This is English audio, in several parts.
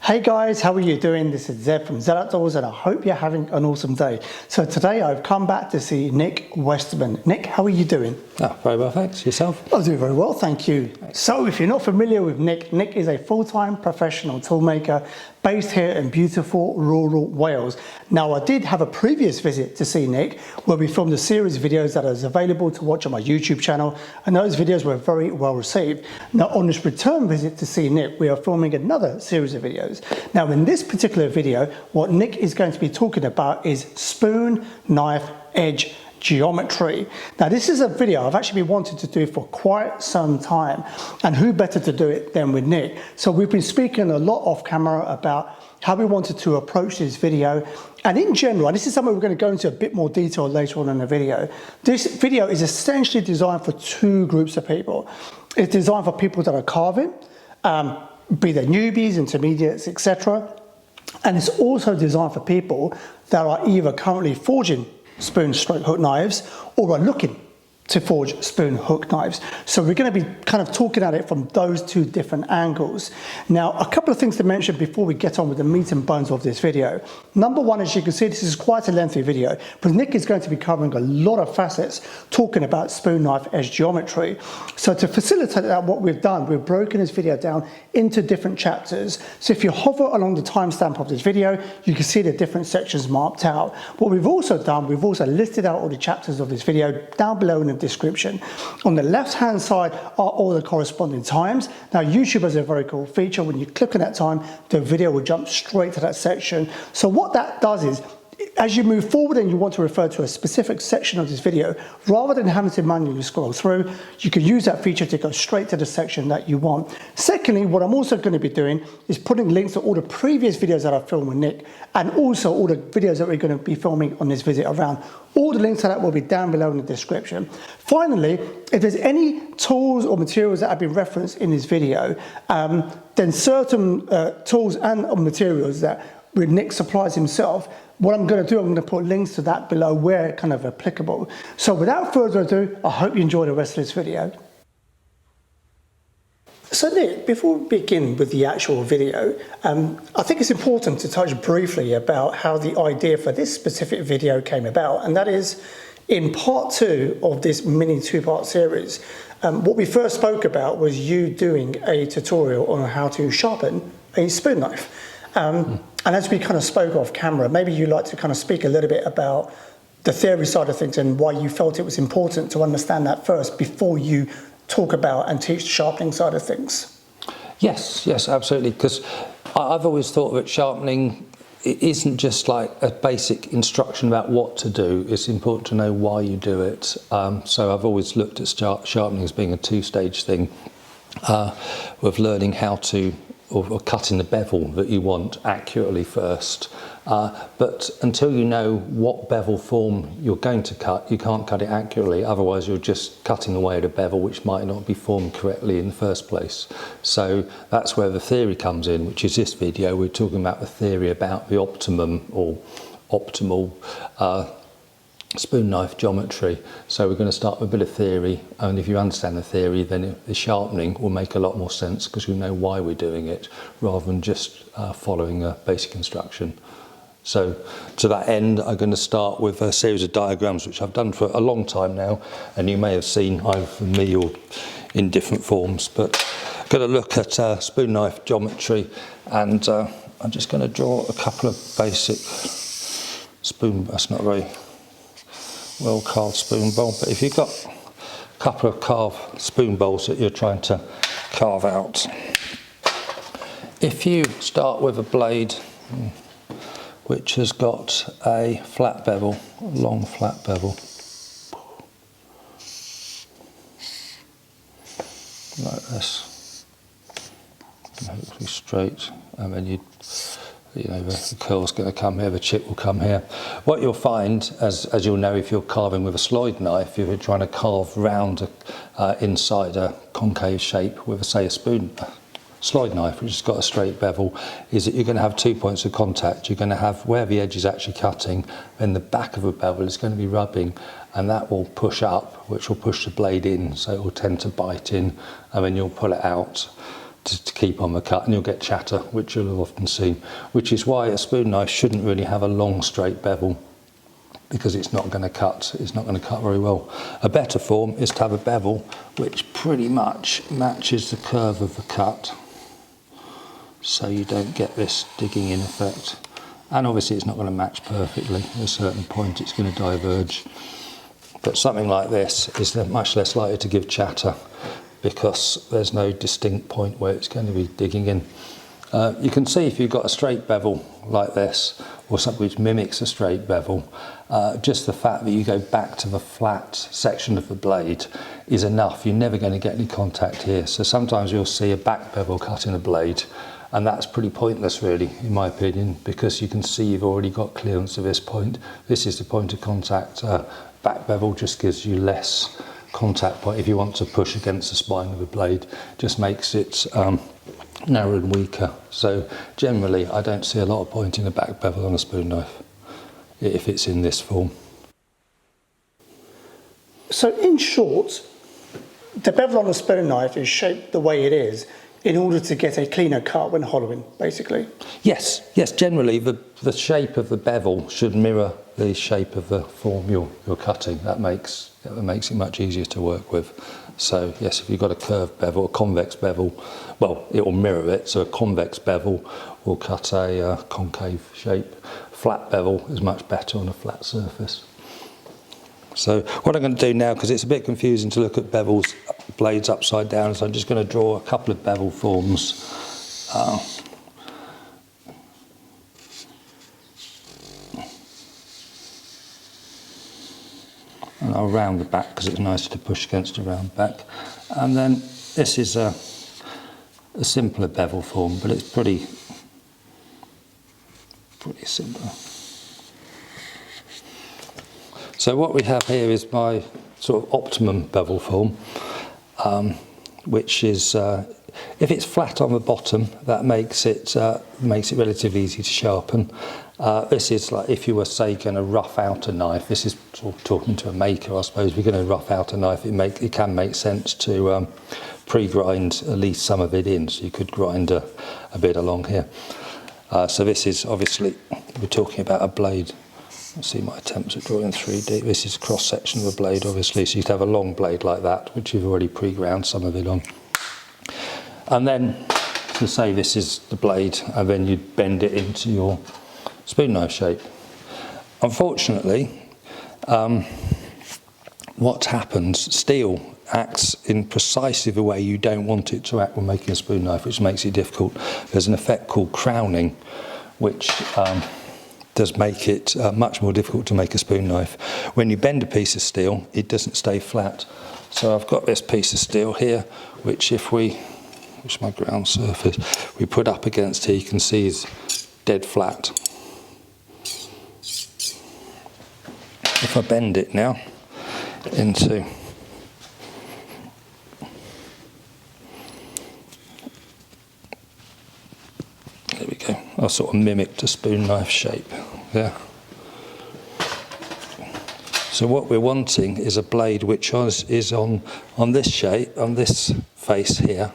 Hey guys, how are you doing? This is Zeb from Zeb Outdoors and I hope you're having an awesome day. So today I've come back to see Nick Westermann. Nick, how are you doing? Very well, thanks. Yourself? I'm doing very well, thank you. So if you're not familiar with Nick, Nick is a full-time professional toolmaker based here in beautiful rural Wales. Now I did have a previous visit to see Nick where we filmed a series of videos that is available to watch on my YouTube channel, and those videos were very well received. Now on this return visit to see Nick, we are filming another series of videos. Now in this particular video, what Nick is going to be talking about is spoon, knife, edge geometry. Now this is a video I've actually been wanting to do for quite some time, and who better to do it than with Nick. So we've been speaking a lot off camera about how we wanted to approach this video, and in general, and this is something we're going to go into a bit more detail later on in the video. This video is essentially designed for two groups of people. It's designed for people that are carving, be they newbies, intermediates, etc. And it's also designed for people that are either currently forging spoon stroke hook knives or are looking to forge spoon hook knives. So we're going to be kind of talking at it from those two different angles. Now, a couple of things to mention before we get on with the meat and bones of this video. Number one, as you can see, this is quite a lengthy video, but Nick is going to be covering a lot of facets talking about spoon knife edge geometry. So to facilitate that, what we've done, we've broken this video down into different chapters. So if you hover along the timestamp of this video, you can see the different sections marked out. What we've also done, we've also listed out all the chapters of this video down below in the description. On the left hand side are all the corresponding times. Now YouTube has a very cool feature. When you click on that time, the video will jump straight to that section. So what that does is, as you move forward and you want to refer to a specific section of this video, rather than having to manually scroll through, you can use that feature to go straight to the section that you want. Secondly, what I'm also going to be doing is putting links to all the previous videos that I've filmed with Nick, and also all the videos that we're going to be filming on this visit around. All the links to that will be down below in the description. Finally, if there's any tools or materials that have been referenced in this video, then certain tools and materials that Nick supplies himself, what I'm going to do, I'm going to put links to that below where kind of applicable. So without further ado, I hope you enjoy the rest of this video. So Nick, before we begin with the actual video, I think it's important to touch briefly about how the idea for this specific video came about, and that is in part two of this mini two-part series. What we first spoke about was you doing a tutorial on how to sharpen a spoon knife. And as we kind of spoke off camera, maybe you'd like to kind of speak a little bit about the theory side of things and why you felt it was important to understand that first before you talk about and teach the sharpening side of things. Yes, absolutely. Because I've always thought that sharpening, it isn't just like a basic instruction about what to do. It's important to know why you do it. So I've always looked at sharpening as being a two-stage thing, with learning how to or cutting the bevel that you want accurately first. But until you know what bevel form you're going to cut, you can't cut it accurately. Otherwise, you're just cutting away at a bevel which might not be formed correctly in the first place. So that's where the theory comes in, which is this video. We're talking about the theory about the optimum or optimal spoon knife geometry. So we're going to start with a bit of theory, and if you understand the theory, then the sharpening will make a lot more sense because you know why we're doing it rather than just following a basic instruction. So to that end, I'm going to start with a series of diagrams which I've done for a long time now, and you may have seen either from me or in different forms, but I'm going to look at spoon knife geometry, and I'm just going to draw a couple of basic spoon, that's not very well carved spoon bowl, but if you've got a couple of carved spoon bowls that you're trying to carve out, if you start with a blade which has got a flat bevel, a long flat bevel, like this, and hopefully straight, and then you know, the curl's going to come here, the chip will come here. What you'll find, as you'll know if you're carving with a slide knife, if you're trying to carve round inside a concave shape with, say, a slide knife which has got a straight bevel, is that you're going to have 2 points of contact. You're going to have where the edge is actually cutting, then the back of a bevel is going to be rubbing, and that will push up, which will push the blade in, so it will tend to bite in, and then you'll pull it out. to keep on the cut, and you'll get chatter, which you'll have often seen, which is why a spoon knife shouldn't really have a long straight bevel, because it's not going to cut very well. A better form is to have a bevel which pretty much matches the curve of the cut, so you don't get this digging in effect. And obviously it's not going to match perfectly. At a certain point it's going to diverge. But something like this is much less likely to give chatter, because there's no distinct point where it's going to be digging in. You can see if you've got a straight bevel like this, or something which mimics a straight bevel, just the fact that you go back to the flat section of the blade is enough. You're never going to get any contact here. So sometimes you'll see a back bevel cut in a blade, and that's pretty pointless really, in my opinion, because you can see you've already got clearance of this point. This is the point of contact. Back bevel just gives you less contact point. If you want to push against the spine of the blade, just makes it narrower and weaker. So generally I don't see a lot of point in a back bevel on a spoon knife if it's in this form. So in short, the bevel on a spoon knife is shaped the way it is in order to get a cleaner cut when hollowing, basically. Yes, generally the shape of the bevel should mirror the shape of the form you're cutting. That makes it much easier to work with. So yes, if you've got a curved bevel, a convex bevel, well, it will mirror it. So a convex bevel will cut a concave shape. Flat bevel is much better on a flat surface. So what I'm going to do now, because it's a bit confusing to look at bevels, blades upside down, so I'm just going to draw a couple of bevel forms. And I'll round the back because it's nicer to push against a round back. And then this is a simpler bevel form, but it's pretty simple. So what we have here is my sort of optimum bevel form, which is, if it's flat on the bottom, that makes it relatively easy to sharpen. This is like if you were, say, going to rough out a knife. This is sort of talking to a maker, I suppose. If you're going to rough out a knife, it can make sense to pre-grind at least some of it in. So you could grind a bit along here. So this is obviously, we're talking about a blade. Let's see my attempts at drawing 3D. This is a cross section of a blade, obviously. So you'd have a long blade like that, which you've already pre-ground some of it on. And then, to say this is the blade, and then you'd bend it into your spoon knife shape. Unfortunately, what happens, steel acts in precisely the way you don't want it to act when making a spoon knife, which makes it difficult. There's an effect called crowning, which does make it much more difficult to make a spoon knife. When you bend a piece of steel, it doesn't stay flat. So I've got this piece of steel here, which which is my ground surface, we put up against here, you can see is dead flat. If I bend it now into there we go. I'll sort of mimic the spoon knife shape there. So what we're wanting is a blade which is on this shape, on this face here.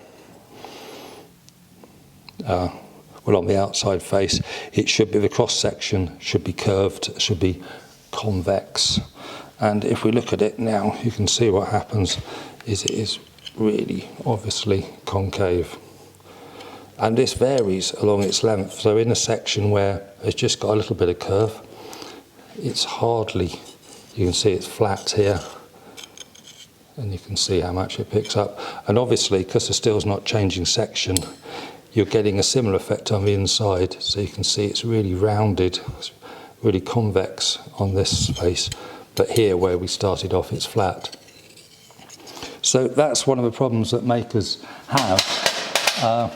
Well, on the outside face, it should be, the cross section should be curved, should be convex. And if we look at it now, you can see what happens is it is really obviously concave. And this varies along its length. So in a section where it's just got a little bit of curve, it's hardly, you can see it's flat here, and you can see how much it picks up. And obviously, because the steel's not changing section, you're getting a similar effect on the inside. So you can see it's really rounded, it's really convex on this face. But here, where we started off, it's flat. So that's one of the problems that makers have.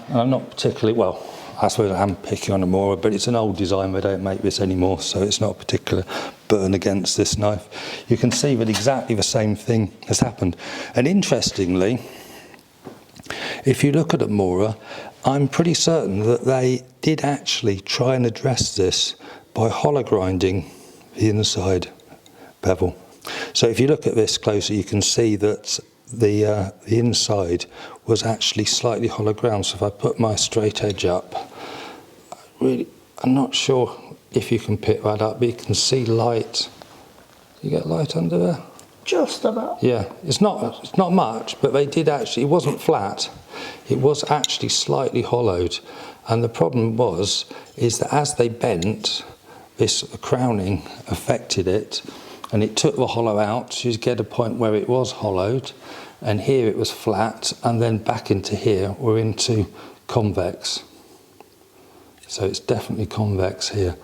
And I'm not particularly, well, I suppose I am picking on Amora, but it's an old design, they don't make this anymore, so it's not a particular burn against this knife. You can see that exactly the same thing has happened. And interestingly, if you look at Amora, I'm pretty certain that they did actually try and address this by hollow grinding the inside bevel. So if you look at this closer, you can see that the inside was actually slightly hollow ground. So if I put my straight edge up, really, I'm not sure if you can pick that up, but you can see light. You get light under there? Just about. Yeah, it's not much, but they did actually, it wasn't flat, it was actually slightly hollowed. And the problem is that as they bent, this crowning affected it, and it took the hollow out. So you get a point where it was hollowed, and here it was flat, and then back into here, we're into convex. So it's definitely convex here.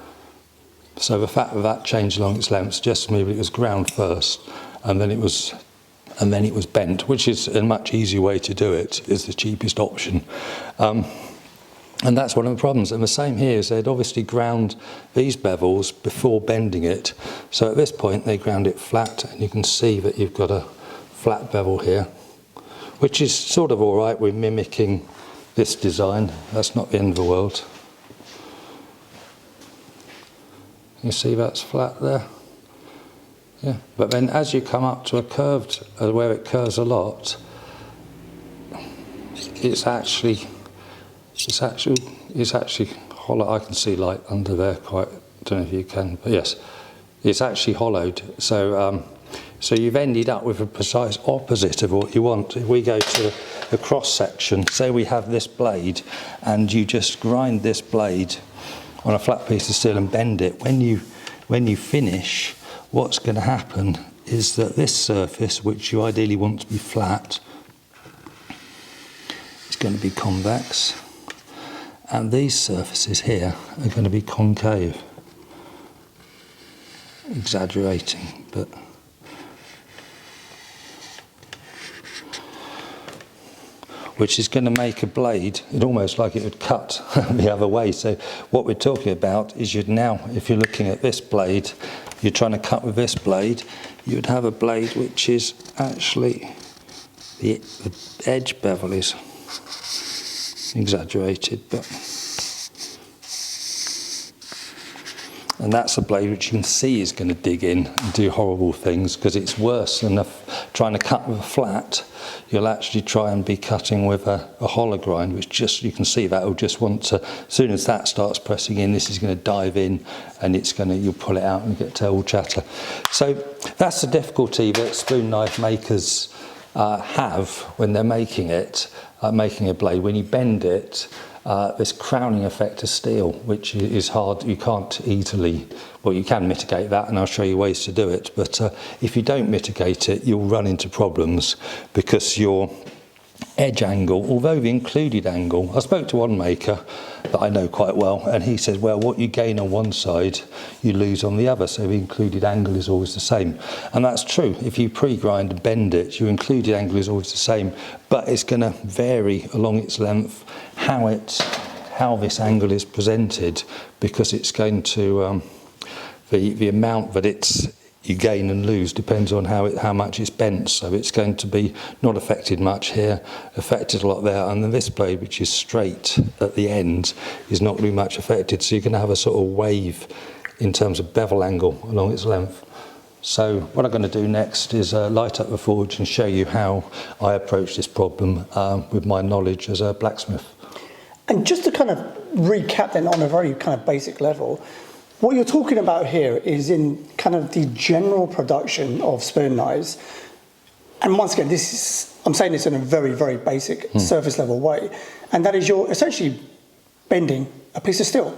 So the fact that that changed along its length suggests to me that it was ground first, and then it was bent, which is a much easier way to do it, is the cheapest option. And that's one of the problems. And the same here is they'd obviously ground these bevels before bending it. So at this point they ground it flat, and you can see that you've got a flat bevel here, which is sort of all right. We're mimicking this design. That's not the end of the world. You see that's flat there? Yeah. But then as you come up to a curved, where it curves a lot, it's actually hollow. I can see light under there quite, I don't know if you can, but yes, it's actually hollowed. So so you've ended up with a precise opposite of what you want. If we go to a cross section, say we have this blade, and you just grind this blade on a flat piece of steel and bend it, when you finish, what's going to happen is that this surface, which you ideally want to be flat, is going to be convex, and these surfaces here are going to be concave. Exaggerating, but which is going to make a blade, it almost like it would cut the other way. So what we're talking about is you'd now, if you're looking at this blade, you're trying to cut with this blade, you'd have a blade which is actually, the edge bevel is exaggerated, but, and that's a blade which you can see is going to dig in and do horrible things, because it's worse than trying to cut with a flat. You'll actually try and be cutting with a hollow grind, which just, you can see that will just want to, as soon as that starts pressing in, this is going to dive in, and it's going to, you'll pull it out and get table chatter. So that's the difficulty that spoon knife makers have when they're making it, making a blade. When you bend it, this crowning effect of steel, which is hard, you can't easily, well, you can mitigate that, and I'll show you ways to do it, but if you don't mitigate it, you'll run into problems, because your edge angle, although the included angle, I spoke to one maker that I know quite well, and he says, well, what you gain on one side, you lose on the other, so the included angle is always the same. And that's true. If you pre-grind and bend it, your included angle is always the same, but it's going to vary along its length how this angle is presented, because it's going to, the amount that you gain and lose depends on how much it's bent. So it's going to be not affected much here, affected a lot there, and then this blade, which is straight at the end, is not really much affected. So you're going to have a sort of wave in terms of bevel angle along its length. So what I'm going to do next is light up the forge and show you how I approach this problem with my knowledge as a blacksmith. And just to kind of recap then on a very kind of basic level, what you're talking about here is in kind of the general production of spoon knives. And once again, I'm saying this in a very, very basic surface level way. And that is, you're essentially bending a piece of steel.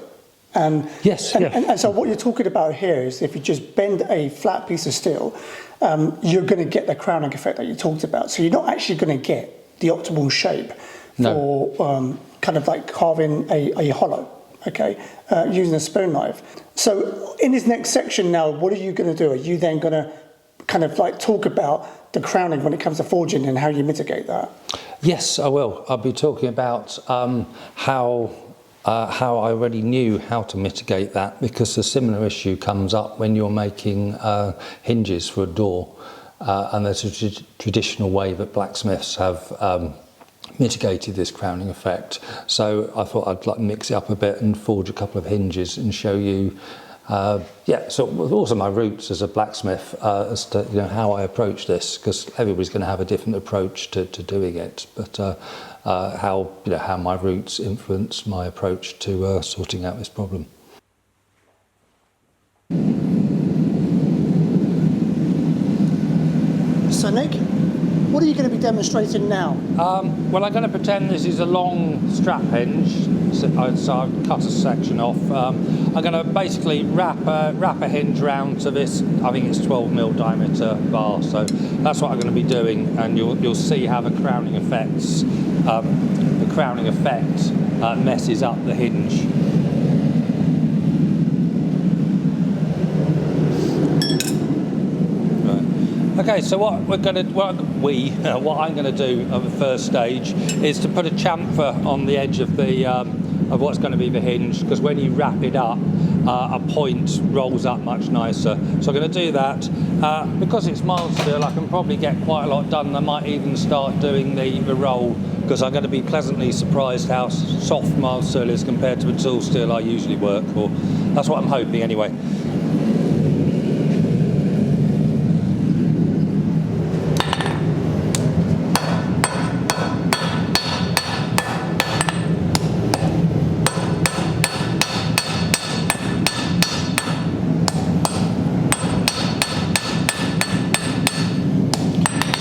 Yes. And so what you're talking about here is, if you just bend a flat piece of steel, you're going to get the crowning effect that you talked about. So you're not actually going to get the optimal shape for kind of like carving a hollow, okay, using a spoon knife. So in this next section now, what are you going to do? Are you then going to kind of like talk about the crowning when it comes to forging and how you mitigate that? Yes, I will. I'll be talking about how I already knew how to mitigate that, because a similar issue comes up when you're making hinges for a door, and there's a traditional way that blacksmiths have mitigated this crowning effect. So I thought I'd like mix it up a bit and forge a couple of hinges and show you yeah, so also my roots as a blacksmith as to how I approach this, because everybody's going to have a different approach to doing it, but how how my roots influence my approach to sorting out this problem. So Nick, what are you going to be demonstrating now? Well, I'm going to pretend this is a long strap hinge, so I've cut a section off. I'm going to basically wrap a hinge round to this, I think it's 12mm diameter bar, so that's what I'm going to be doing, and you'll see how the crowning effect messes up the hinge. Okay, so what I'm going to do at the first stage is to put a chamfer on the edge of the of what's going to be the hinge, because when you wrap it up, a point rolls up much nicer. So I'm going to do that. Because it's mild steel, I can probably get quite a lot done. I might even start doing the roll, because I'm going to be pleasantly surprised how soft mild steel is compared to the tool steel I usually work for. That's what I'm hoping anyway.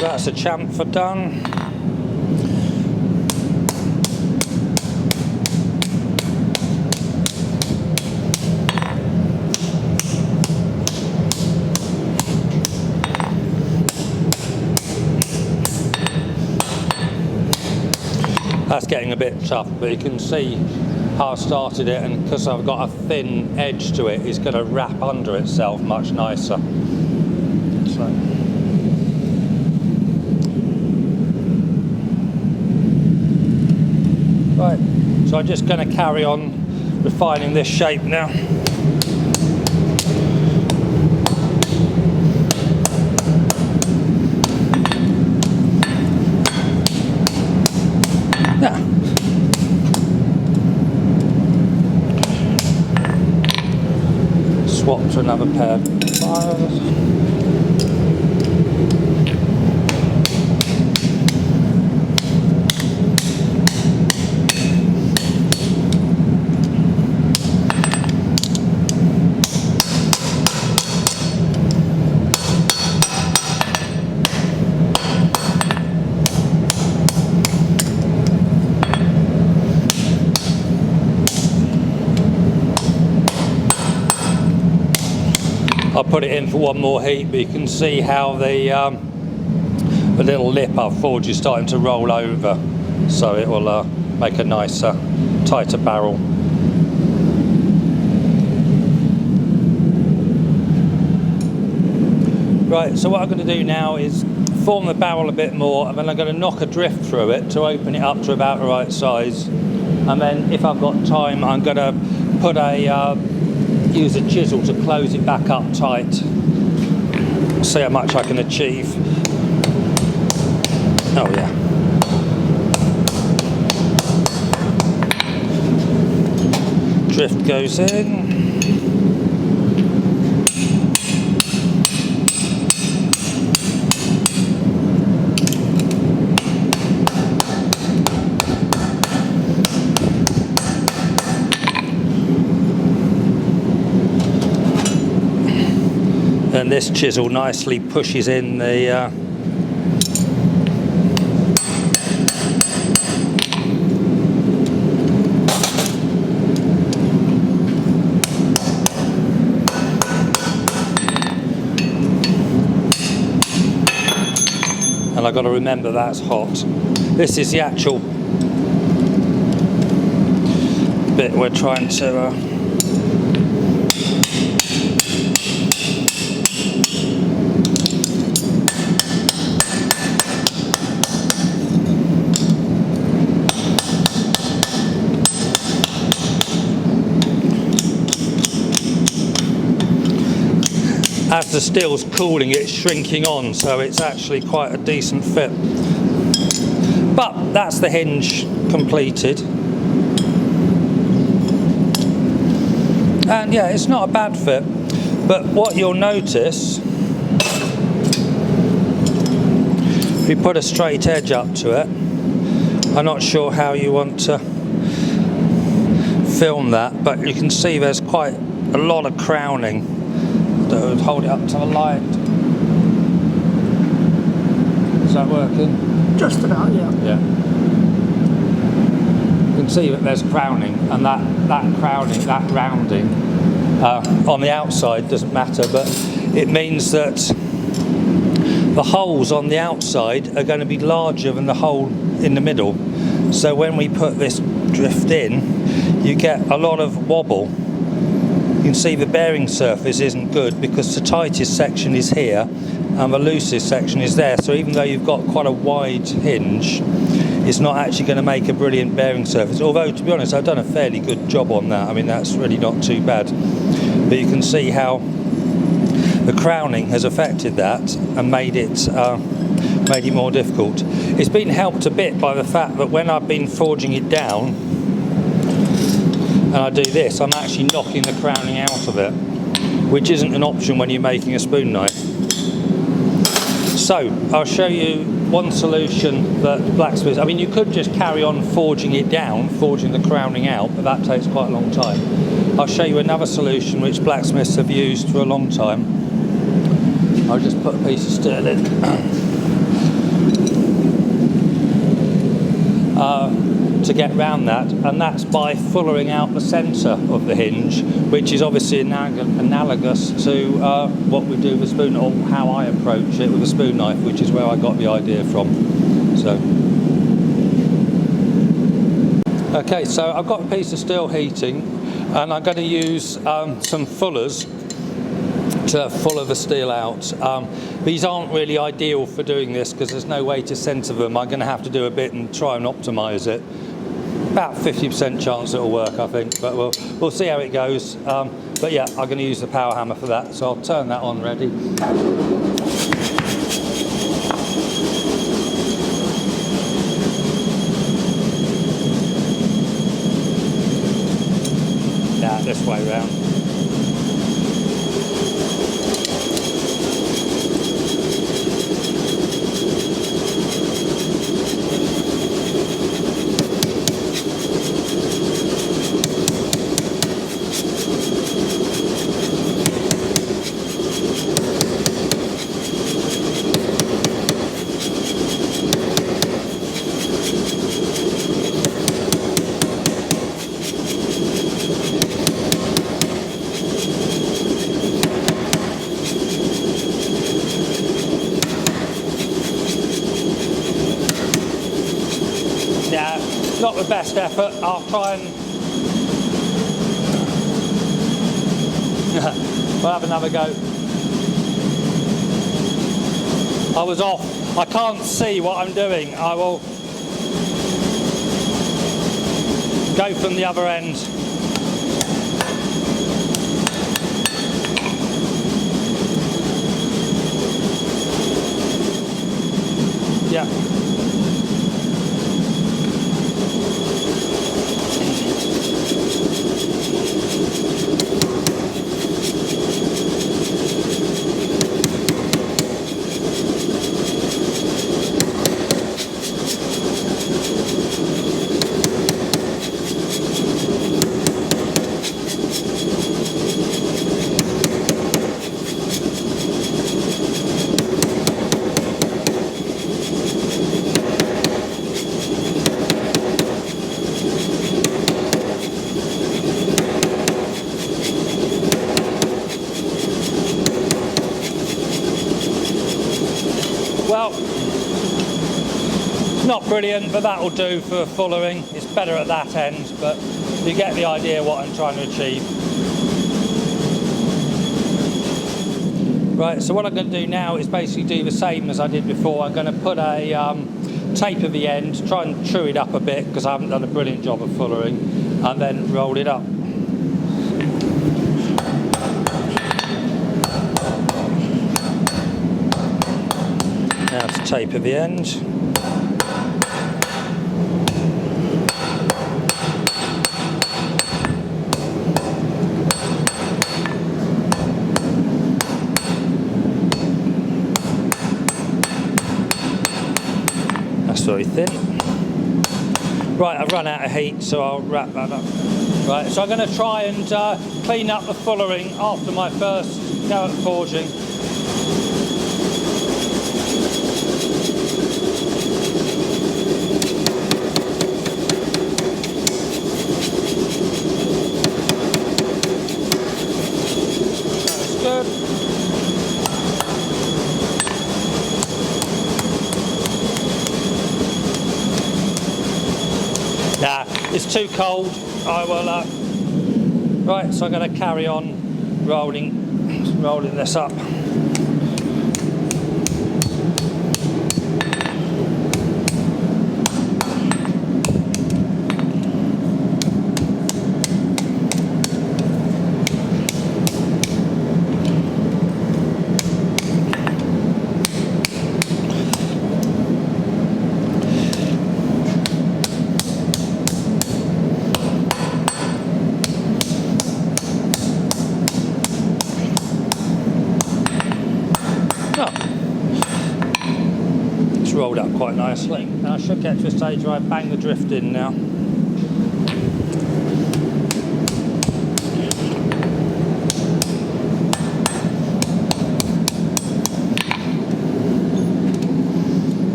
That's a chamfer done. That's getting a bit tough, but you can see how I started it, and because I've got a thin edge to it, it's going to wrap under itself much nicer. So. Right, so I'm just going to carry on refining this shape now. Yeah. Swap to another pair of pliers. I'll put it in for one more heat, but you can see how the little lip I've forged is starting to roll over, so it will make a nicer, tighter barrel. Right, so what I'm going to do now is form the barrel a bit more, and then I'm going to knock a drift through it to open it up to about the right size, and then if I've got time I'm going to put use a chisel to close it back up tight. See how much I can achieve. Oh yeah. Drift goes in. And this chisel nicely pushes in the and I've got to remember that's hot. This is the actual bit we're trying to as the steel's cooling, it's shrinking on, so it's actually quite a decent fit. But that's the hinge completed. And yeah, it's not a bad fit, but what you'll notice, if you put a straight edge up to it, I'm not sure how you want to film that, but you can see there's quite a lot of crowning. Hold it up to the light. Is that working? Just about, yeah. Yeah. You can see that there's crowning, and that crowning, that rounding on the outside doesn't matter, but it means that the holes on the outside are going to be larger than the hole in the middle. So when we put this drift in, you get a lot of wobble. You can see the bearing surface isn't good because the tightest section is here and the loosest section is there. So even though you've got quite a wide hinge, it's not actually going to make a brilliant bearing surface. Although, to be honest, I've done a fairly good job on that. I mean, that's really not too bad. But you can see how the crowning has affected that and made it more difficult. It's been helped a bit by the fact that when I've been forging it down and I do this, I'm actually knocking the crowning out of it, which isn't an option when you're making a spoon knife. So I'll show you one solution that blacksmiths, I mean, you could just carry on forging it down, forging the crowning out, but that takes quite a long time. I'll show you another solution which blacksmiths have used for a long time. I'll just put a piece of steel in. To get round that, and that's by fullering out the centre of the hinge, which is obviously analogous to what we do with a spoon, or how I approach it with a spoon knife, which is where I got the idea from. So, okay, so I've got a piece of steel heating, and I'm going to use some fullers to fuller the steel out. These aren't really ideal for doing this because there's no way to centre them. I'm going to have to do a bit and try and optimise it. About 50% chance it'll work, I think, but we'll see how it goes. But yeah, I'm going to use the power hammer for that, so I'll turn that on ready. Yeah, this way round. Yeah, not the best effort. I'll try and we'll have another go. I was off. I can't see what I'm doing. I will go from the other end. Yeah. Well, not brilliant, but that'll do for fullering. It's better at that end, but you get the idea what I'm trying to achieve. Right, so what I'm going to do now is basically do the same as I did before. I'm going to put a taper the end, try and true it up a bit because I haven't done a brilliant job of fullering, and then roll it up. Now to taper the end. very thin. Right, I've run out of heat, so I'll wrap that up. Right, so I'm going to try and clean up the fullering after my first go at forging. That's good. Nah, it's too cold. I will. Right, so I'm going to carry on rolling this up. Rolled up quite nicely, and I should get to a stage where I bang the drift in now.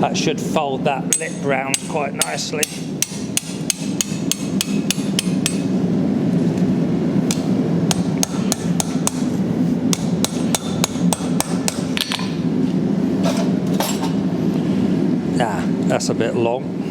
That should fold that lip round quite nicely. That's a bit long.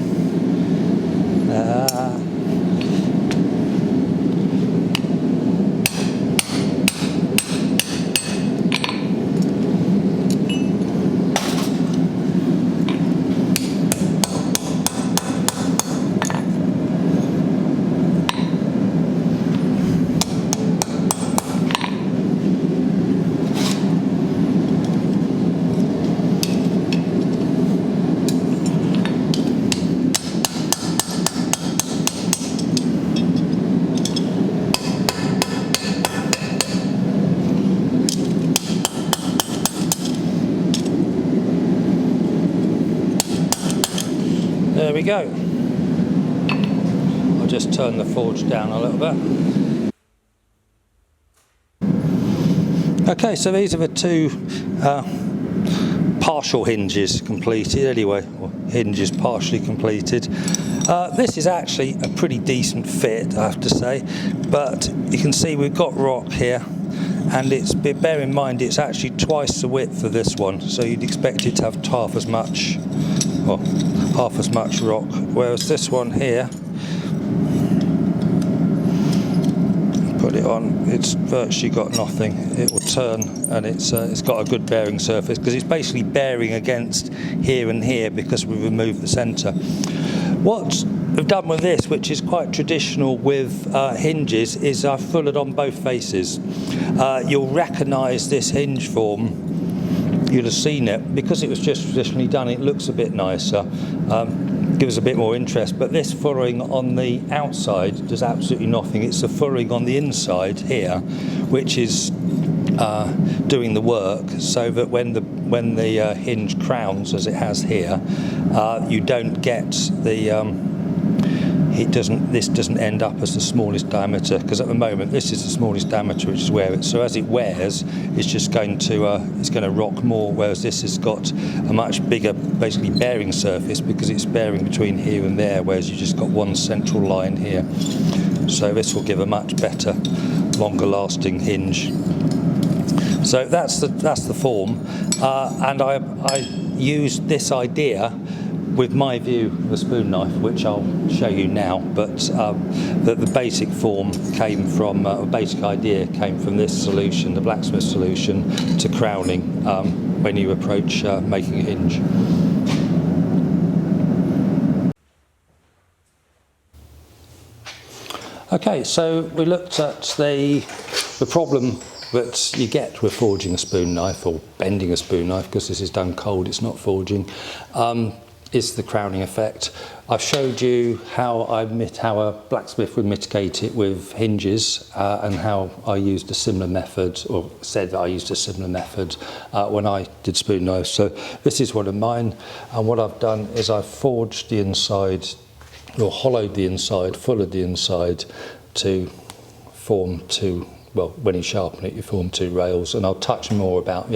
There we go. I'll just turn the forge down a little bit. Okay, so these are the two partial hinges completed anyway, or hinges partially completed. This is actually a pretty decent fit, I have to say, but you can see we've got rock here, and bear in mind it's actually twice the width of this one, so you'd expect it to have half as much rock, whereas this one here, put it on, it's virtually got nothing. It will turn, and it's got a good bearing surface because it's basically bearing against here and here because we removed the centre. What I've done with this, which is quite traditional with hinges, is I've fullered on both faces. You'll recognise this hinge form. You'll have seen it because it was just traditionally done. It looks a bit nicer, gives a bit more interest. But this furring on the outside does absolutely nothing. It's the furring on the inside here, which is doing the work, so that when the hinge crowns, as it has here, you don't get the. This doesn't end up as the smallest diameter, because at the moment this is the smallest diameter, which is where it. So as it wears, it's just going to rock more. Whereas this has got a much bigger, basically bearing surface, because it's bearing between here and there. Whereas you just got one central line here. So this will give a much better, longer-lasting hinge. So that's the form, and I used this idea with my view of a spoon knife, which I'll show you now, but the basic form came from, basic idea came from this solution, the blacksmith solution, to crowning when you approach making a hinge. Okay, so we looked at the problem that you get with forging a spoon knife, or bending a spoon knife, because this is done cold, it's not forging. is the crowning effect. I've showed you how a blacksmith would mitigate it with hinges, and how I used a similar method, or said that I used a similar method when I did spoon knives. So this is one of mine, and what I've done is I've forged the inside, or hollowed the inside, fullered the inside to form two, well, when you sharpen it, you form two rails, and I'll touch more about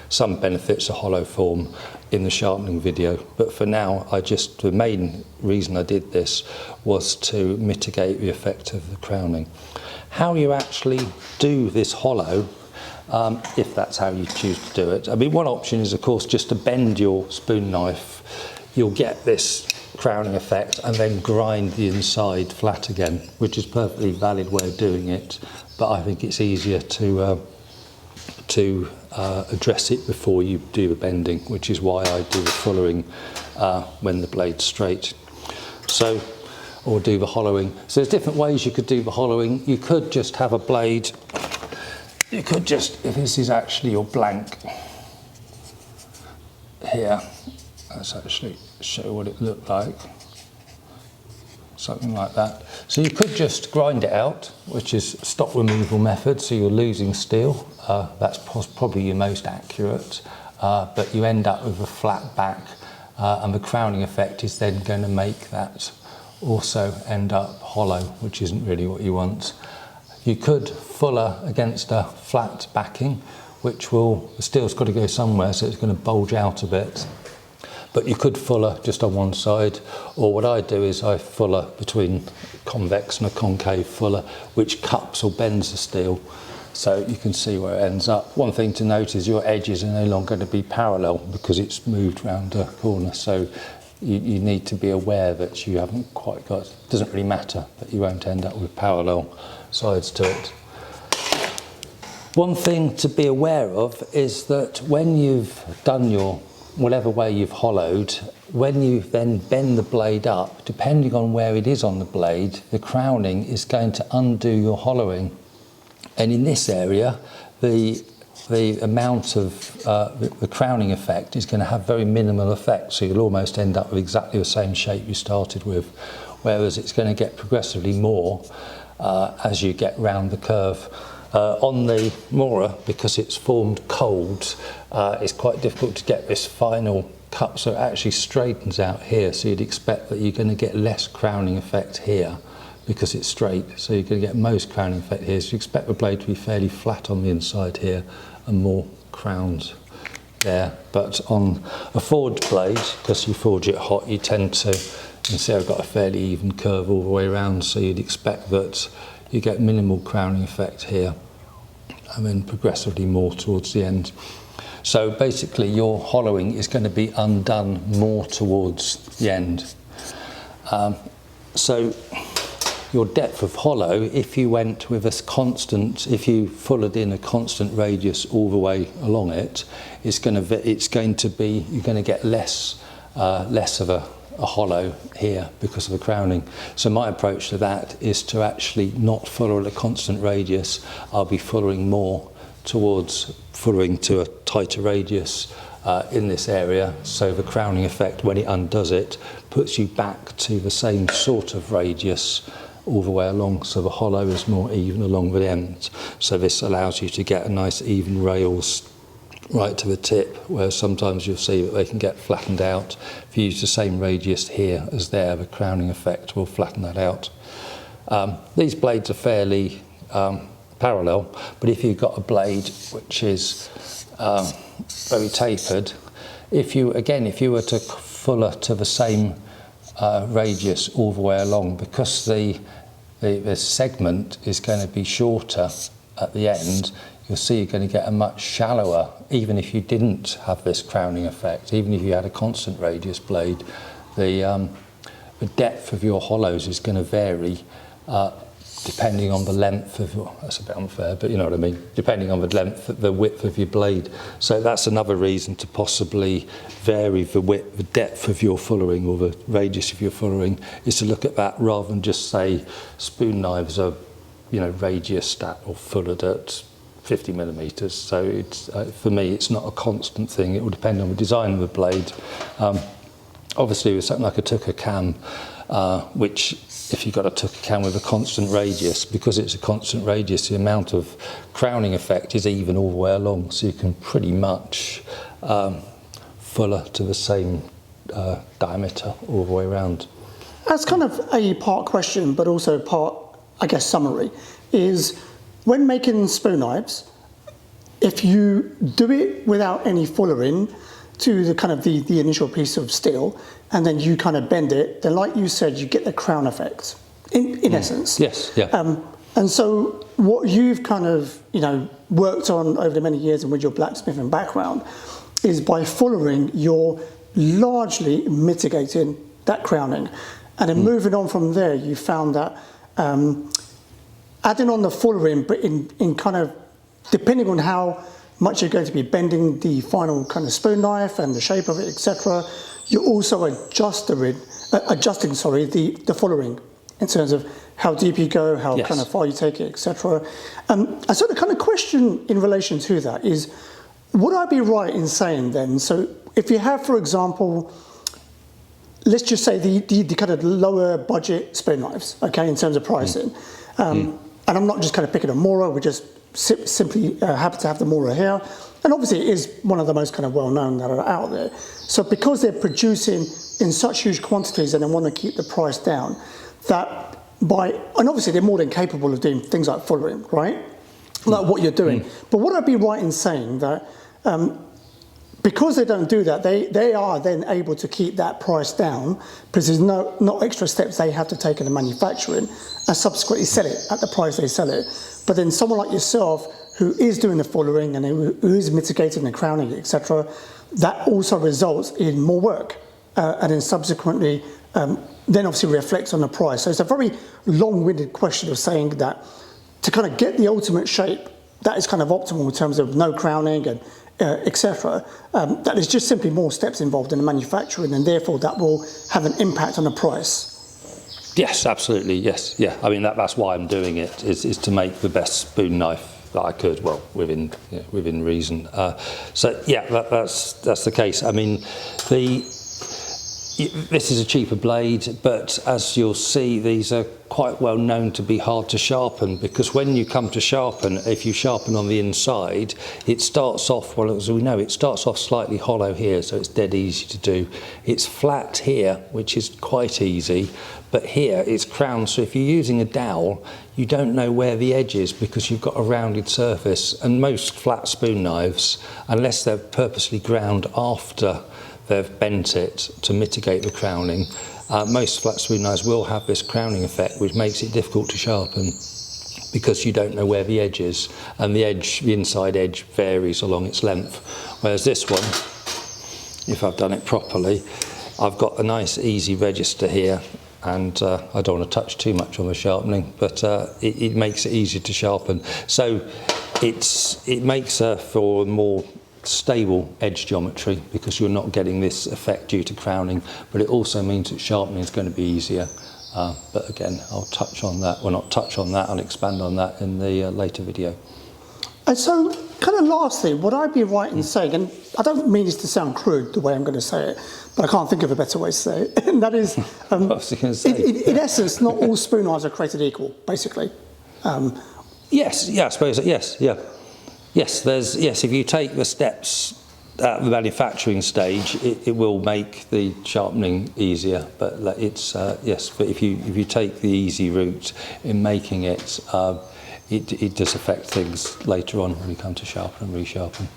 some benefits of hollow form in the sharpening video. But for now, the main reason I did this was to mitigate the effect of the crowning. How you actually do this hollow, if that's how you choose to do it. I mean, one option is, of course, just to bend your spoon knife. You'll get this crowning effect and then grind the inside flat again, which is a perfectly valid way of doing it, but I think it's easier to address it before you do the bending, which is why I do the fullering when the blade's straight. So, or do the hollowing. So there's different ways you could do the hollowing. You could just have a blade, you could just, if this is actually your blank here, let's actually show what it looked like. Something like that. So you could just grind it out, which is stock removal method, so you're losing steel. That's probably your most accurate, but you end up with a flat back, and the crowning effect is then going to make that also end up hollow, which isn't really what you want. You could fuller against a flat backing, which the steel's got to go somewhere, so it's going to bulge out a bit. But you could fuller just on one side, or what I do is I fuller between convex and a concave fuller, which cups or bends the steel, so you can see where it ends up. One thing to note is your edges are no longer going to be parallel because it's moved round a corner, so you need to be aware that you haven't quite got, it doesn't really matter, but you won't end up with parallel sides to it. One thing to be aware of is that when you've done your whatever way you've hollowed, when you then bend the blade up, depending on where it is on the blade, the crowning is going to undo your hollowing. And in this area, the amount of the crowning effect is going to have very minimal effect, so you'll almost end up with exactly the same shape you started with, whereas it's going to get progressively more as you get round the curve. On the Mora, because it's formed cold, it's quite difficult to get this final cut, so it actually straightens out here, so you'd expect that you're going to get less crowning effect here because it's straight, so you're going to get most crowning effect here, so you expect the blade to be fairly flat on the inside here and more crowned there. But on a forged blade, because you forge it hot, you tend to, you can see I've got a fairly even curve all the way around, so you'd expect that you get minimal crowning effect here and then progressively more towards the end. So basically your hollowing is going to be undone more towards the end. So your depth of hollow, if you went with a constant, if you fullered in a constant radius all the way along it, you're going to get less of a hollow here because of the crowning. So my approach to that is to actually not fuller at a constant radius. I'll be fullering more towards fullering to a tighter radius in this area, so the crowning effect, when it undoes it, puts you back to the same sort of radius all the way along, so the hollow is more even along the ends. So this allows you to get a nice even rails right to the tip, where sometimes you'll see that they can get flattened out. If you use the same radius here as there, the crowning effect will flatten that out. These blades are fairly parallel, but if you've got a blade which is very tapered, if you were to fuller to the same radius all the way along, because the segment is going to be shorter at the end, you'll see you're going to get a much shallower, even if you didn't have this crowning effect, even if you had a constant radius blade, the depth of your hollows is going to vary depending on the length of, that's a bit unfair, but you know what I mean, depending on the width of your blade. So that's another reason to possibly vary the depth of your fullering, or the radius of your fullering, is to look at that rather than just say spoon knives are, radius at or fullered at 50 millimeters. So it's for me, it's not a constant thing. It will depend on the design of the blade. obviously with something like a Tucker cam, which if you've got a Tucker cam with a constant radius, because it's a constant radius, the amount of crowning effect is even all the way along, so you can pretty much fuller to the same diameter all the way around. That's kind of a part question, but also part, I guess, summary, is when making spoon knives, if you do it without any fullering to the kind of the initial piece of steel, and then you kind of bend it, then like you said, you get the crown effect, in essence. Yes, yeah. And so what you've kind of, worked on over the many years and with your blacksmithing background is by fullering, you're largely mitigating that crowning. And then moving on from there, you found that adding on the fullering, but in kind of, depending on how much you're going to be bending the final kind of spoon knife and the shape of it, etc., you're also adjusting the fullering in terms of how deep you go, how kind of far you take it, etc. And so the kind of question in relation to that is, would I be right in saying then, so if you have, for example, let's just say the kind of lower budget spoon knives, okay, in terms of pricing, and I'm not just kind of picking a Mora, we just simply happen to have the Mora here, and obviously it is one of the most kind of well-known that are out there. So because they're producing in such huge quantities and they want to keep the price down, and obviously they're more than capable of doing things like fullering, right? Like what you're doing. But would I be right in saying that because they don't do that, they are then able to keep that price down because there's no extra steps they have to take in the manufacturing and subsequently sell it at the price they sell it. But then someone like yourself who is doing the fullering and who is mitigating the crowning, etc., that also results in more work and then subsequently then obviously reflects on the price. So it's a very long-winded question of saying that to kind of get the ultimate shape that is kind of optimal in terms of no crowning and etc., that is just simply more steps involved in the manufacturing, and therefore that will have an impact on the price. Yes, absolutely, yes, yeah. I mean, that's why I'm doing it, is to make the best spoon knife that I could, well, within reason. So yeah, that's the case. I mean, this is a cheaper blade, but as you'll see, these are quite well known to be hard to sharpen, because when you come to sharpen, if you sharpen on the inside, it starts off, well, as we know, it starts off slightly hollow here, so it's dead easy to do. It's flat here, which is quite easy, but here it's crowned, so if you're using a dowel, you don't know where the edge is because you've got a rounded surface, and most flat spoon knives, unless they're purposely ground after they've bent it to mitigate the crowning, most flat spoon knives will have this crowning effect, which makes it difficult to sharpen because you don't know where the edge is, and the inside edge varies along its length. Whereas this one, if I've done it properly, I've got a nice easy register here, and I don't want to touch too much on the sharpening, but it makes it easier to sharpen. So it makes for a more stable edge geometry because you're not getting this effect due to crowning, but it also means that sharpening is going to be easier. But again, I'll touch on that, well, not touch on that, I'll expand on that in the later video. And so, kind of lastly, would I be right in saying, and I don't mean this to sound crude the way I'm going to say it, but I can't think of a better way to say it, and that is, in essence, not all spoon knives are created equal, basically. Yes, yeah, I suppose, yes, yeah. Yes, if you take the steps at the manufacturing stage, it will make the sharpening easier. But it's yes, but if you take the easy route in making it, it does affect things later on when you come to sharpen and resharpen.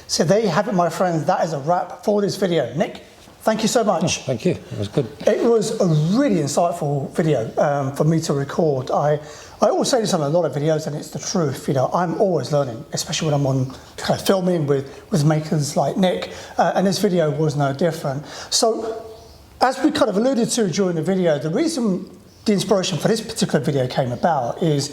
So there you have it, my friends. That is a wrap for this video. Nick, thank you so much. Oh, thank you. It was good. It was a really insightful video for me to record. I always say this on a lot of videos, and it's the truth. I'm always learning, especially when I'm on kind of filming with makers like Nick, and this video was no different. So, as we kind of alluded to during the video, the reason the inspiration for this particular video came about is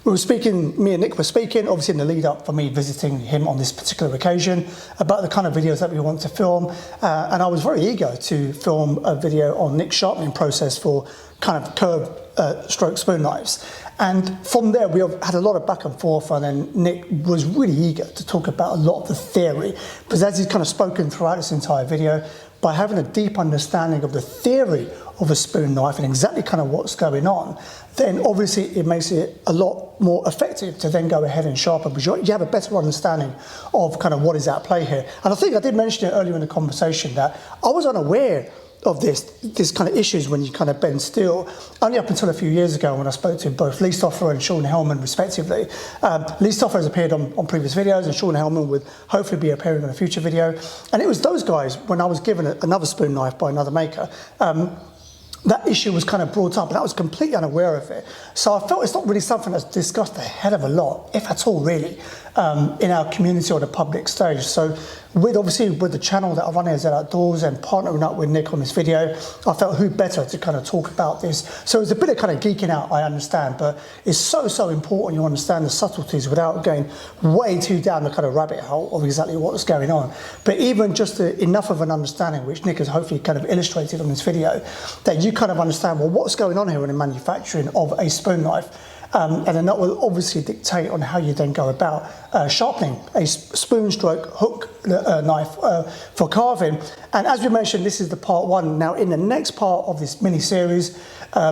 we were speaking, me and Nick were speaking, obviously in the lead up for me visiting him on this particular occasion, about the kind of videos that we want to film. And I was very eager to film a video on Nick's sharpening process for kind of curved stroke spoon knives. And from there, we had a lot of back and forth, and then Nick was really eager to talk about a lot of the theory, because as he's kind of spoken throughout this entire video, by having a deep understanding of the theory of a spoon knife and exactly kind of what's going on, then obviously it makes it a lot more effective to then go ahead and sharpen, because you have a better understanding of kind of what is at play here. And I think I did mention it earlier in the conversation that I was unaware of this kind of issues when you kind of bend steel, only up until a few years ago when I spoke to both Lee Stoffer and Sean Hellman respectively. Lee Stoffer has appeared on previous videos, and Sean Hellman would hopefully be appearing on a future video. And it was those guys, when I was given another spoon knife by another maker, that issue was kind of brought up, and I was completely unaware of it. So I felt it's not really something that's discussed a hell of a lot, if at all really, in our community or the public stage. So obviously with the channel that I run here, Z Outdoors, and partnering up with Nick on this video, I felt who better to kind of talk about this. So it's a bit of kind of geeking out, I understand, but it's so important you understand the subtleties without going way too down the kind of rabbit hole of exactly what's going on. But even just enough of an understanding, which Nick has hopefully kind of illustrated on this video, that you kind of understand, well, what's going on here in the manufacturing of a spoon knife. And then that will obviously dictate on how you then go about sharpening a spoon stroke hook knife for carving. And as we mentioned, this is the part one. Now in the next part of this mini series,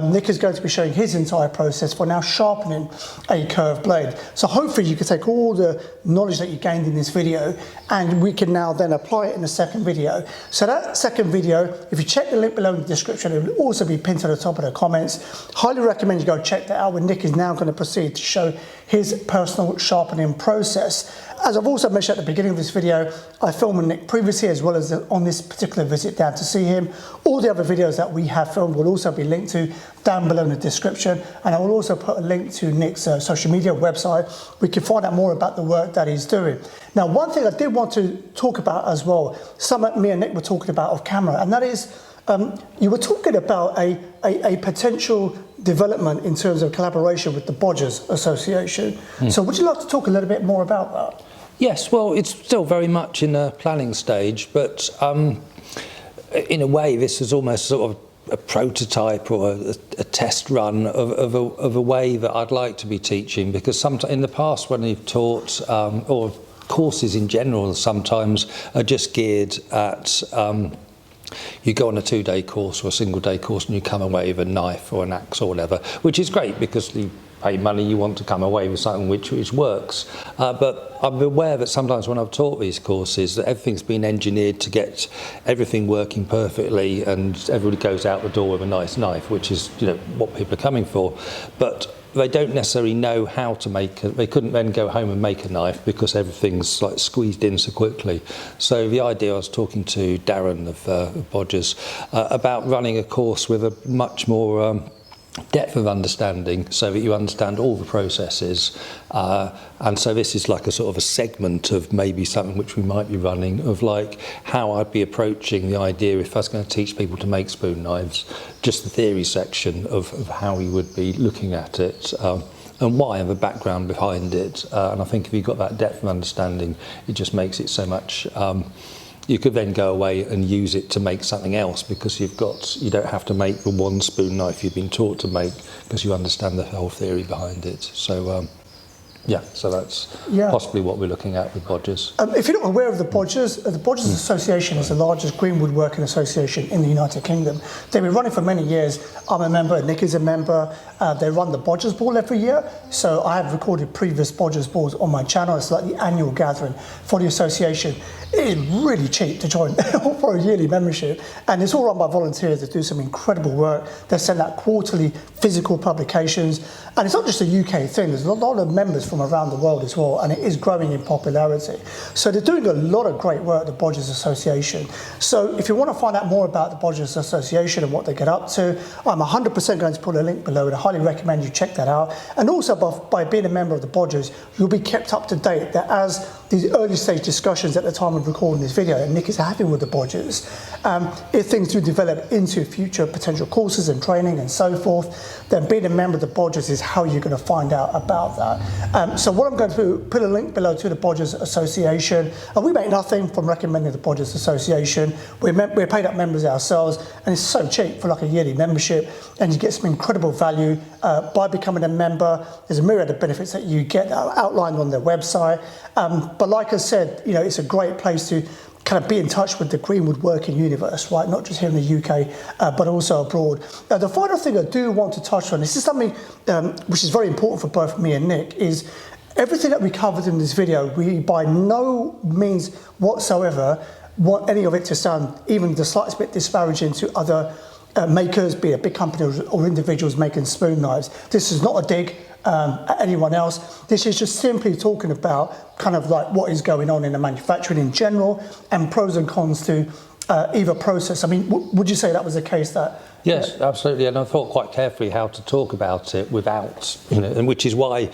Nick is going to be showing his entire process for now sharpening a curved blade. So hopefully you can take all the knowledge that you gained in this video, and we can now then apply it in the second video. So that second video, if you check the link below in the description, it will also be pinned to the top of the comments. Highly recommend you go check that out, when Nick is now going to proceed to show his personal sharpening process. As I've also mentioned at the beginning of this video, I filmed with Nick previously, as well as on this particular visit down to see him. All the other videos that we have filmed will also be linked to down below in the description, and I will also put a link to Nick's social media website where you can find out more about the work that he's doing. Now, one thing I did want to talk about as well, something me and Nick were talking about off camera, and that is you were talking about a potential development in terms of collaboration with the Bodgers Association. So would you like to talk a little bit more about that? Yes, well, it's still very much in a planning stage, but in a way this is almost sort of a prototype or a test run of a way that I'd like to be teaching, because sometimes in the past when you've taught or courses in general sometimes are just geared at you go on a 2-day course or a single-day course and you come away with a knife or an axe or whatever, which is great because you pay money, you want to come away with something which works. But I'm aware that sometimes when I've taught these courses that everything's been engineered to get everything working perfectly, and everybody goes out the door with a nice knife, which is, you know, what people are coming for. But they don't necessarily know how to they couldn't then go home and make a knife because everything's like squeezed in so quickly. So the idea, I was talking to Darren of Bodgers about running a course with a much more depth of understanding, so that you understand all the processes, and so this is like a sort of a segment of maybe something which we might be running, of like how I'd be approaching the idea if I was going to teach people to make spoon knives, just the theory section of how we would be looking at it, and why, and the background behind it. And I think if you've got that depth of understanding, it just makes it so much you could then go away and use it to make something else, because you don't have to make the one spoon knife you've been taught to make, because you understand the whole theory behind it. So yeah, so that's possibly what we're looking at with Bodgers. If you're not aware of the Bodgers Association is the largest green woodworking association in the United Kingdom. They've been running for many years. I'm a member, Nick is a member. They run the Bodgers Ball every year. So I have recorded previous Bodgers Balls on my channel. It's like the annual gathering for the association. It is really cheap to join for a yearly membership, and it's all run by volunteers that do some incredible work. They send out quarterly physical publications, and it's not just a UK thing. There's a lot of members from around the world as well, and it is growing in popularity. So they're doing a lot of great work, the Bodgers Association. So if you want to find out more about the Bodgers Association and what they get up to, I'm 100% going to put a link below, and I highly recommend you check that out. And also by being a member of the Bodgers, you'll be kept up to date that as these early stage discussions at the time of recording this video that Nick is having with the Bodgers. If things do develop into future potential courses and training and so forth, then being a member of the Bodgers is how you're going to find out about that. So what I'm going to do, put a link below to the Bodgers Association. And we make nothing from recommending the Bodgers Association. We're paid up members ourselves, and it's so cheap for like a yearly membership, and you get some incredible value by becoming a member. There's a myriad of benefits that you get outlined on their website. But like I said, you know, it's a great place to kind of be in touch with the Greenwood working universe, right? Not just here in the UK, but also abroad. The final thing I do want to touch on, this is something which is very important for both me and Nick, is everything that we covered in this video, we by no means whatsoever want any of it to sound even the slightest bit disparaging to other makers, be it big companies or individuals making spoon knives. This is not a dig at anyone else. This is just simply talking about kind of like what is going on in the manufacturing in general and pros and cons to either process. I mean, would you say that was the case that? Yes, absolutely, and I thought quite carefully how to talk about it without, you know, and which is why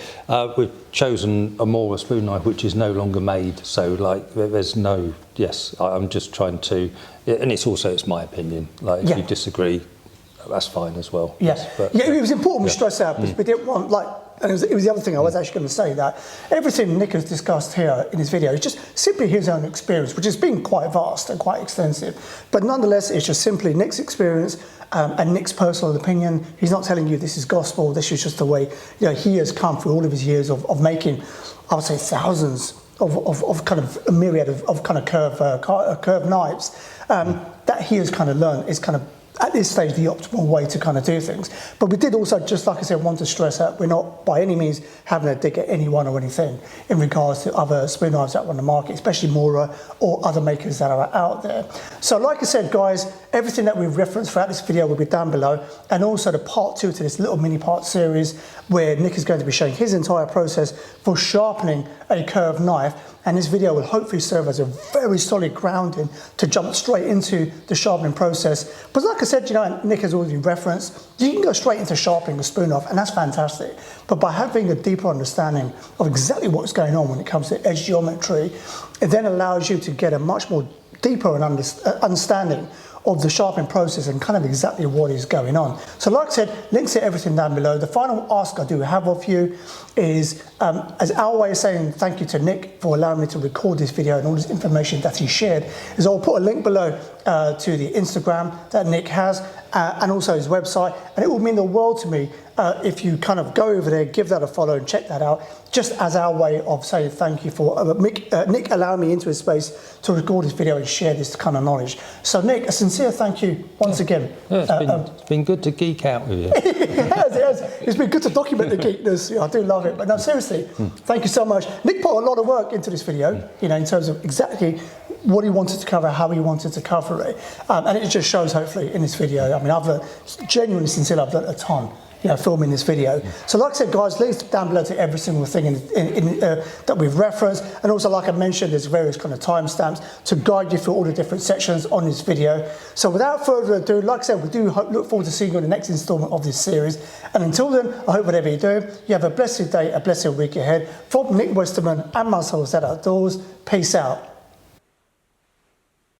we've chosen a spoon knife which is no longer made. So, like, there's no. Yes, I'm just trying to, and it's my opinion. Like, if you disagree, that's fine as well. Yes, but, it was important we stress out because we didn't want and it was the other thing I was actually going to say, that everything Nick has discussed here in his video is just simply his own experience, which has been quite vast and quite extensive. But nonetheless, it's just simply Nick's experience and Nick's personal opinion. He's not telling you this is gospel. This is just the way, you know, he has come through all of his years of making, I would say, thousands of kind of a myriad of kind of curved knives that he has kind of learned is kind of at this stage the optimal way to kind of do things. But we did also, just like I said, want to stress out we're not by any means having a dig at anyone or anything in regards to other spoon knives that are on the market, especially Mora or other makers that are out there. So like I said, guys, everything that we've referenced throughout this video will be down below, and also the part 2 to this little mini part series where Nick is going to be showing his entire process for sharpening a curved knife. And this video will hopefully serve as a very solid grounding to jump straight into the sharpening process. But like I said, you know, and Nick has already referenced, you can go straight into sharpening a spoon knife, and that's fantastic. But by having a deeper understanding of exactly what's going on when it comes to edge geometry, it then allows you to get a much more deeper understanding of the sharpening process and kind of exactly what is going on. So like I said, links to everything down below. The final ask I do have of you is, as our way of saying thank you to Nick for allowing me to record this video and all this information that he shared, is I'll put a link below to the Instagram that Nick has and also his website, and it will mean the world to me if you kind of go over there, give that a follow and check that out, just as our way of saying thank you for Nick allowing me into his space to record this video and share this kind of knowledge. So Nick, a sincere thank you once again. Yeah, it's been good to geek out with you. It has. It's been good to document the geekness. I do love it. But no, seriously, thank you so much. Nick put a lot of work into this video, you know, in terms of exactly what he wanted to cover, how he wanted to cover it. And it just shows, hopefully, in this video. I mean, I've learned, genuinely, sincerely, I've learned a ton, you know, filming this video. So like I said, guys, links down below to every single thing that we've referenced. And also, like I mentioned, there's various kind of timestamps to guide you through all the different sections on this video. So without further ado, like I said, we do look forward to seeing you in the next installment of this series. And until then, I hope whatever you do, you have a blessed day, a blessed week ahead. From Nick Westermann and myself, Outdoors, peace out.